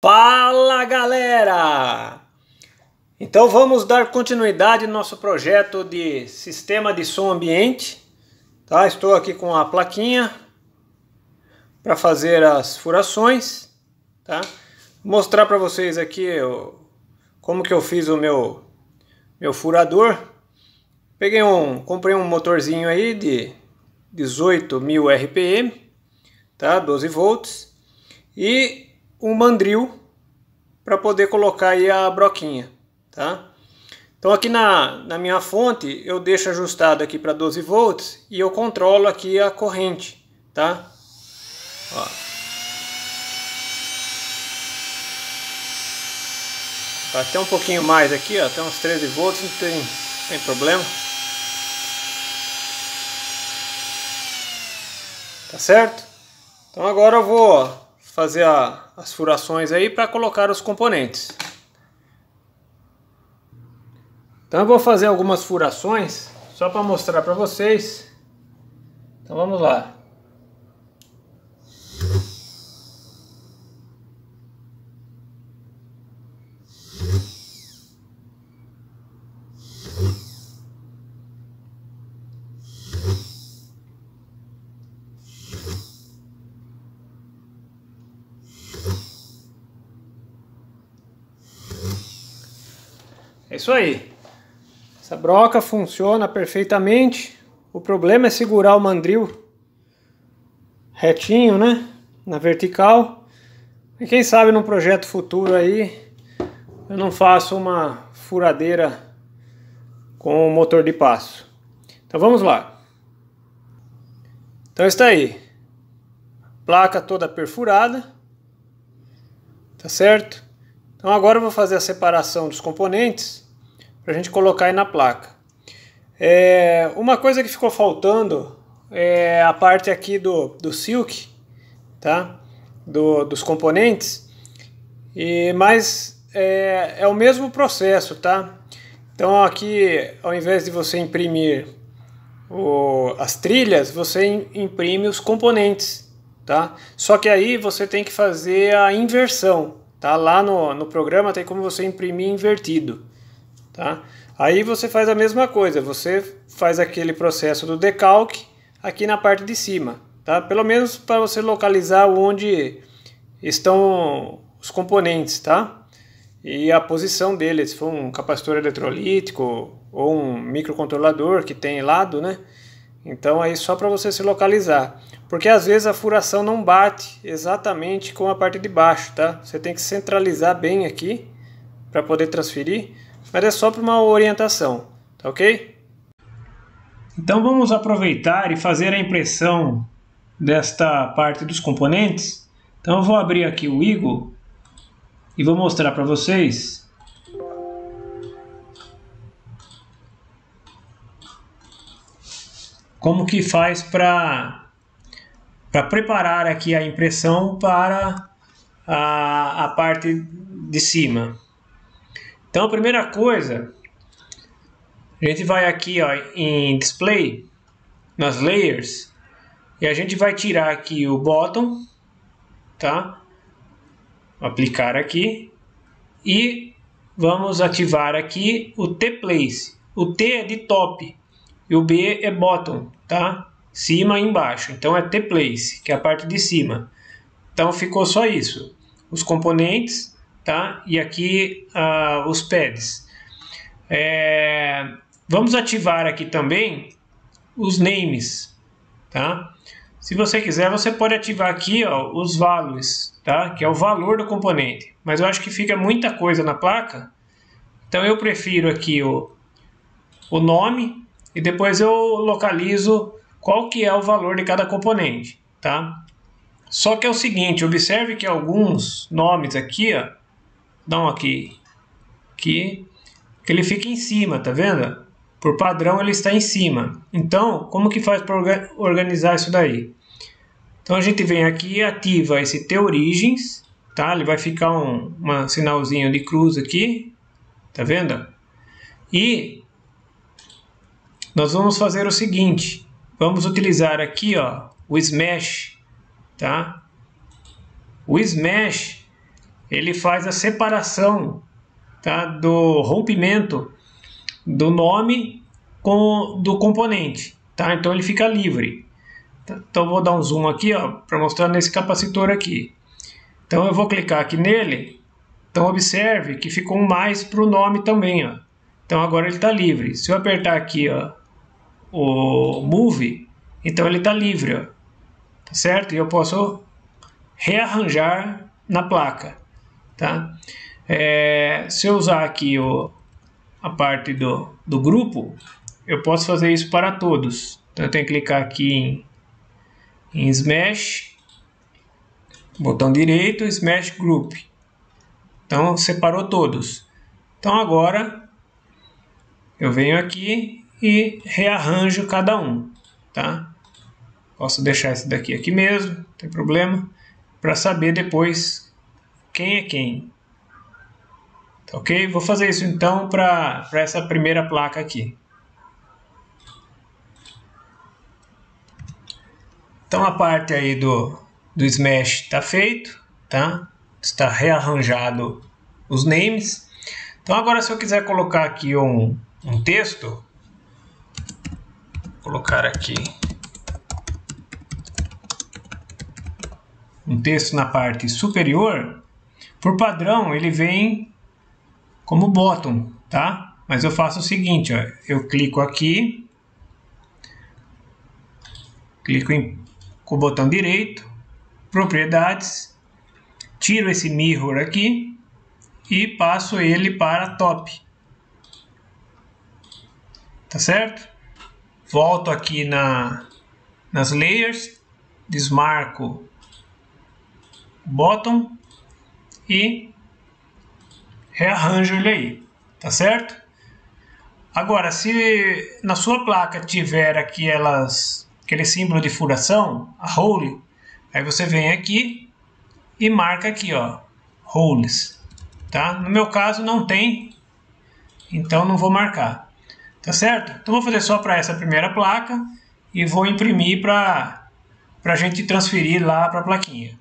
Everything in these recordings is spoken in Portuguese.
Fala galera! Então vamos dar continuidade no nosso projeto de sistema de som ambiente, tá? Estou aqui com a plaquinha para fazer as furações, tá? Vou mostrar para vocês aqui como que eu fiz o meu furador. Comprei um motorzinho aí de 18.000 RPM, tá? 12 volts e um mandril para poder colocar aí a broquinha, tá? Então aqui na minha fonte eu deixo ajustado aqui para 12 volts e eu controlo aqui a corrente, tá? Ó. Até um pouquinho mais aqui, ó, até uns 13 volts, não tem problema. Tá certo? Então agora eu vou fazer as furações aí para colocar os componentes. Então eu vou fazer algumas furações só para mostrar para vocês. Então vamos lá. É isso aí. Essa broca funciona perfeitamente. O problema é segurar o mandril retinho, né? Na vertical. E quem sabe num projeto futuro aí eu não faço uma furadeira com motor de passo. Então vamos lá. Então está aí. Placa toda perfurada. Tá certo? Então agora eu vou fazer a separação dos componentes para a gente colocar aí na placa. Uma coisa que ficou faltando é a parte aqui do silk, tá? Dos componentes, mas é o mesmo processo, tá? Então aqui, ao invés de você imprimir as trilhas, você imprime os componentes, tá? Só que aí você tem que fazer a inversão, tá? Lá no programa tem como você imprimir invertido, tá? Aí você faz a mesma coisa, você faz aquele processo do decalque aqui na parte de cima, tá? Pelo menos para você localizar onde estão os componentes, tá? E a posição deles, se for um capacitor eletrolítico ou um microcontrolador que tem lado, né? Então aí só para você se localizar, porque às vezes a furação não bate exatamente com a parte de baixo, tá? Você tem que centralizar bem aqui para poder transferir, mas é só para uma orientação, tá ok? Então vamos aproveitar e fazer a impressão desta parte dos componentes. Então eu vou abrir aqui o Eagle e vou mostrar para vocês como que faz para preparar aqui a impressão para a parte de cima. Então a primeira coisa, a gente vai aqui, ó, em Display, nas Layers, e a gente vai tirar aqui o Bottom, tá? Aplicar aqui e vamos ativar aqui o T-Place. O T é de Top e o B é Bottom, tá? Cima e embaixo. Então é T-Place, que é a parte de cima. Então ficou só isso. Os componentes, tá? E aqui os pads. Vamos ativar aqui também os names, tá? Se você quiser, você pode ativar aqui, ó, os values, tá? Que é o valor do componente. Mas eu acho que fica muita coisa na placa. Então eu prefiro aqui o nome e depois eu localizo qual que é o valor de cada componente, tá? Só que é o seguinte, observe que alguns nomes aqui, ó, dá aqui, que ele fica em cima, tá vendo? Por padrão ele está em cima. Então, como que faz para organizar isso daí? Então a gente vem aqui e ativa esse T-Origins, tá? Ele vai ficar um sinalzinho de cruz aqui, tá vendo? E nós vamos fazer o seguinte, vamos utilizar aqui, ó, o Smash, tá? O Smash ele faz a separação, tá, do rompimento do nome do componente, tá? Então ele fica livre. Então vou dar um zoom aqui, ó, para mostrar nesse capacitor aqui. Então eu vou clicar aqui nele. Então observe que ficou um mais para o nome também, ó. Então agora ele está livre. Se eu apertar aqui, ó, o Move, então ele está livre, ó, tá certo? E eu posso rearranjar na placa, tá? Se eu usar aqui a parte do grupo, eu posso fazer isso para todos. Então eu tenho que clicar aqui em Smash, botão direito, Smash Group. Então separou todos. Então agora eu venho aqui e rearranjo cada um, tá? Posso deixar esse daqui aqui mesmo, não tem problema, para saber depois quem é quem. Tá, ok? Vou fazer isso então para essa primeira placa aqui. Então a parte aí do Smash está feito, tá? Está rearranjado os names. Então agora, se eu quiser colocar aqui um texto, vou colocar aqui um texto na parte superior, por padrão ele vem como bottom, tá? Mas eu faço o seguinte, ó, eu clico aqui, com o botão direito, propriedades, tiro esse mirror aqui e passo ele para top, tá certo? Volto aqui nas layers, desmarco bottom e rearranjo ele aí, tá certo? Agora, se na sua placa tiver aqui aquele símbolo de furação, a hole, aí você vem aqui e marca aqui, ó, holes, tá? No meu caso não tem, então não vou marcar, tá certo? Então vou fazer só para essa primeira placa e vou imprimir para a gente transferir lá para a plaquinha.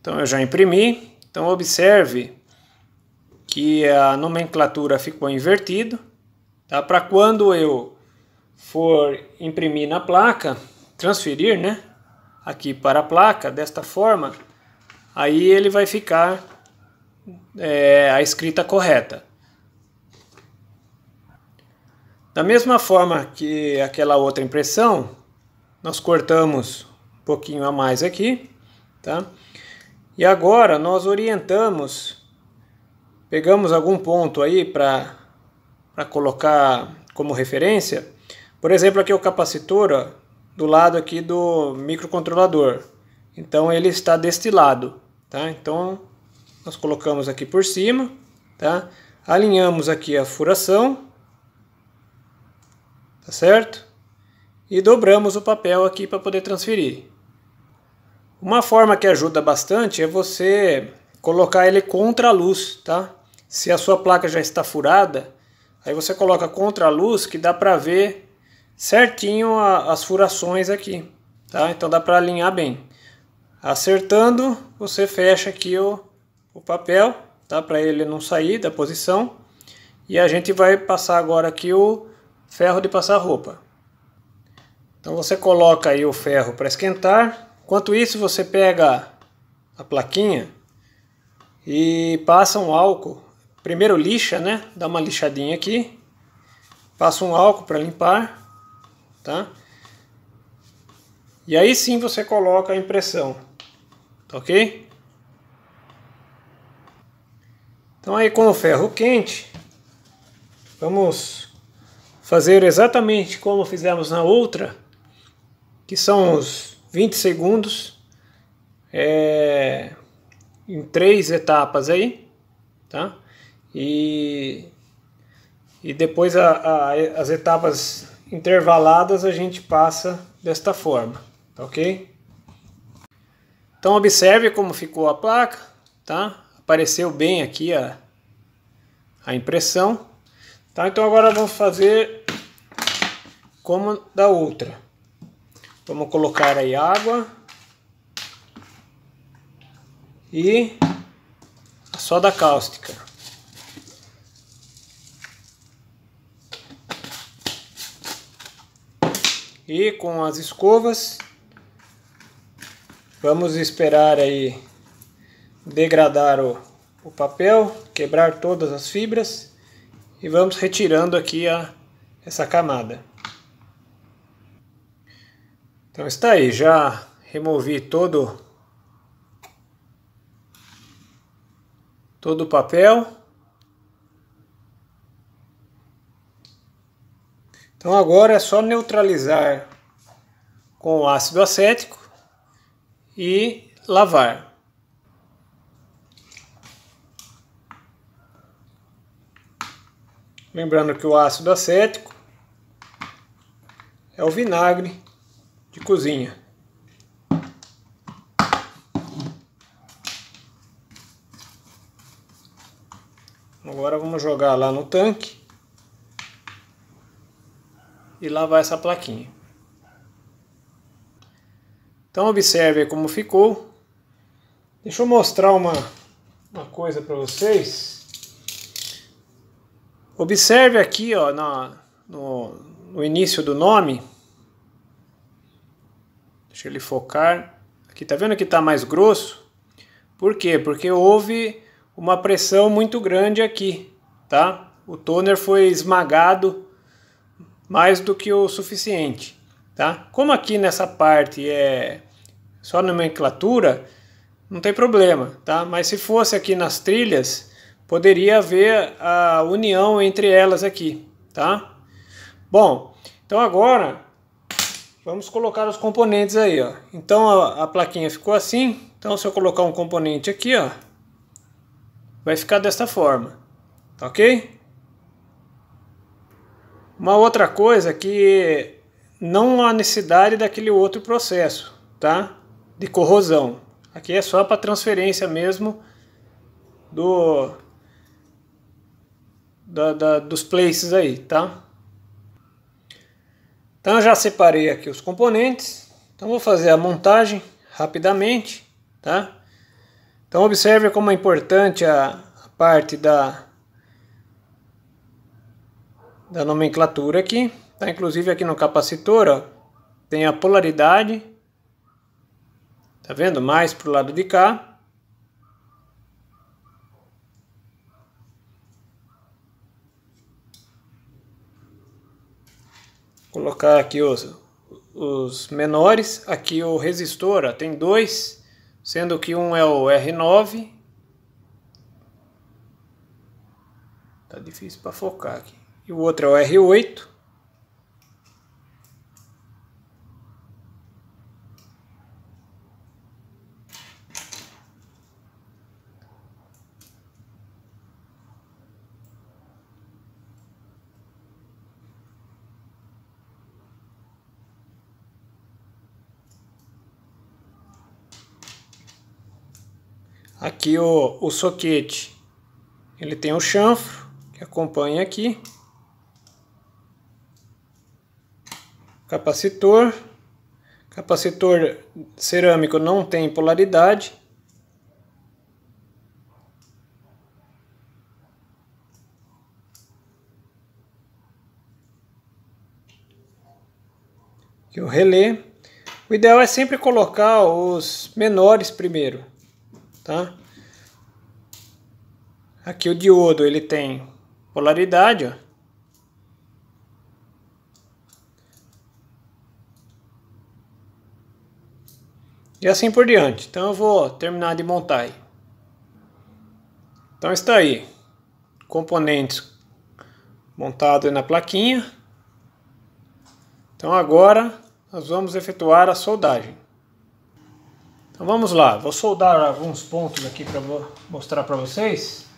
Então eu já imprimi. Então observe que a nomenclatura ficou invertida, tá? Para quando eu for imprimir na placa, transferir, né, aqui para a placa desta forma, aí ele vai ficar a escrita correta. Da mesma forma que aquela outra impressão, nós cortamos um pouquinho a mais aqui, tá? E agora nós orientamos, pegamos algum ponto aí para colocar como referência. Por exemplo, aqui o capacitor, ó, do lado aqui do microcontrolador. Então ele está deste lado, tá? Então nós colocamos aqui por cima, tá? Alinhamos aqui a furação, tá certo? E dobramos o papel aqui para poder transferir. Uma forma que ajuda bastante é você colocar ele contra a luz, tá? Se a sua placa já está furada, aí você coloca contra a luz que dá para ver certinho as furações aqui, tá? Então dá para alinhar bem. Acertando, você fecha aqui o papel, tá? Para ele não sair da posição. E a gente vai passar agora aqui o ferro de passar roupa. Então você coloca aí o ferro para esquentar. Enquanto isso, você pega a plaquinha e passa um álcool. Primeiro lixa, né? Dá uma lixadinha aqui. Passa um álcool para limpar, tá? E aí sim você coloca a impressão, tá ok? Então aí com o ferro quente, vamos fazer exatamente como fizemos na outra, que são os 20 segundos em 3 etapas aí, tá? E depois as etapas intervaladas a gente passa desta forma, tá ok? Então observe como ficou a placa, tá? Apareceu bem aqui a impressão, tá? Então agora vamos fazer como da outra. Vamos colocar aí água. e a soda cáustica. E com as escovas, vamos esperar aí degradar o papel, quebrar todas as fibras e vamos retirando aqui essa camada. Então está aí, já removi todo o papel. Então agora é só neutralizar com o ácido acético e lavar. Lembrando que o ácido acético é o vinagre de cozinha. Agora vamos jogar lá no tanque e lavar essa plaquinha. Então observe como ficou. Deixa eu mostrar uma coisa para vocês. Observe aqui, ó, no início do nome. Deixa ele focar. Aqui, tá vendo que tá mais grosso? Por quê? Porque houve uma pressão muito grande aqui, tá? O toner foi esmagado mais do que o suficiente, tá? Como aqui nessa parte é só nomenclatura, não tem problema, tá? Mas se fosse aqui nas trilhas, poderia haver a união entre elas aqui, tá? Bom, então agora vamos colocar os componentes aí, ó. Então a plaquinha ficou assim. Então se eu colocar um componente aqui, ó, vai ficar desta forma, tá ok? Uma outra coisa que não há necessidade daquele outro processo, tá? De corrosão. Aqui é só para transferência mesmo dos places aí, tá? Então eu já separei aqui os componentes. Então vou fazer a montagem rapidamente, tá? Então observe como é importante a parte da nomenclatura aqui, tá? Inclusive aqui no capacitor, ó, tem a polaridade, tá vendo? Mais pro lado de cá. Vou colocar aqui os menores. Aqui o resistor, ó, tem dois, sendo que um é o R9. Tá difícil para focar aqui. E o outro é o R8. Aqui o soquete, ele tem o chanfro que acompanha aqui. Capacitor cerâmico não tem polaridade. Aqui o relé. O ideal é sempre colocar os menores primeiro, tá? Aqui o diodo, ele tem polaridade, ó. E assim por diante. Então eu vou terminar de montar aí. Então está aí. Componentes montados na plaquinha. Então agora nós vamos efetuar a soldagem. Então vamos lá. Vou soldar alguns pontos aqui para mostrar para vocês.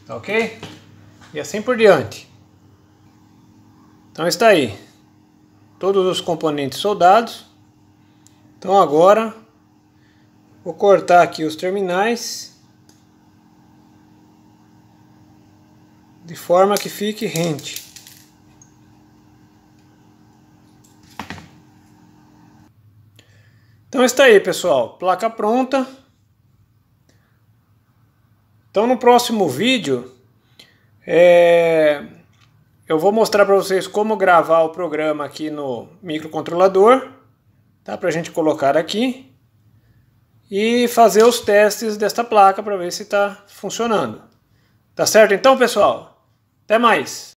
Tá ok? E assim por diante. Então está aí. todos os componentes soldados. Então agora vou cortar aqui os terminais de forma que fique rente. Então está aí, pessoal, placa pronta. Então no próximo vídeo eu vou mostrar para vocês como gravar o programa aqui no microcontrolador, tá? Para a gente colocar aqui e fazer os testes desta placa para ver se está funcionando. Tá certo então, pessoal? Até mais!